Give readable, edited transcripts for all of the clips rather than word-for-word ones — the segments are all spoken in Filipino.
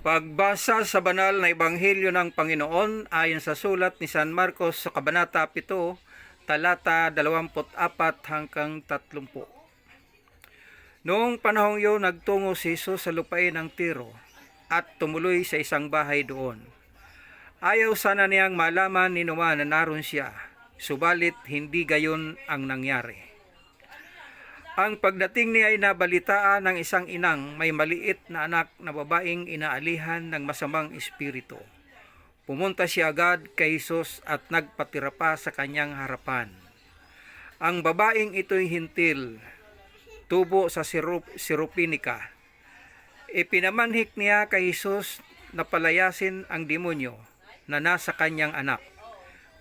Pagbasa sa banal na ebanghelyo ng Panginoon ayon sa sulat ni San Marcos sa kabanata 7, talata 24 hanggang 30. Noong panahong iyon, nagtungo si Jesus sa lupain ng Tiro at tumuloy sa isang bahay doon. Ayaw sana niyang malaman ni Numa na naroon siya, subalit hindi gayon ang nangyari. Ang pagdating niya ay nabalitaan ng isang inang may maliit na anak na babaeng inaalihan ng masamang espiritu. Pumunta siya agad kay Jesus at nagpatira pa sa kanyang harapan. Ang babaeng ito'y hintil, tubo sa Siropinica. Ipinamanhik niya kay Jesus na palayasin ang demonyo na nasa kanyang anak.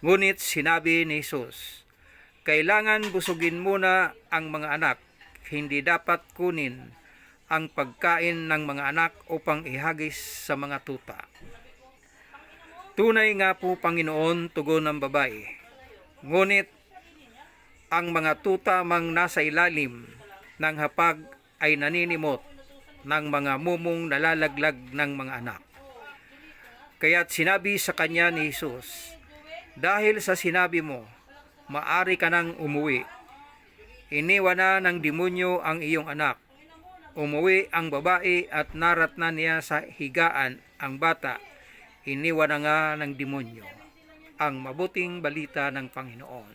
Ngunit sinabi ni Jesus, "Kailangan busugin muna ang mga anak. Hindi dapat kunin ang pagkain ng mga anak upang ihagis sa mga tuta." "Tunay nga po, Panginoon," tugon ng babae. "Ngunit ang mga tuta mang nasa ilalim ng hapag ay naninimot ng mga mumong nalalaglag ng mga anak." Kaya't sinabi sa kanya ni Jesus, "Dahil sa sinabi mo, maari ka nang umuwi. Iniwan na ng demonyo ang iyong anak." Umuwi ang babae at naratnan niya sa higaan ang bata. Iniwan na nga ng demonyo. Ang mabuting balita ng Panginoon.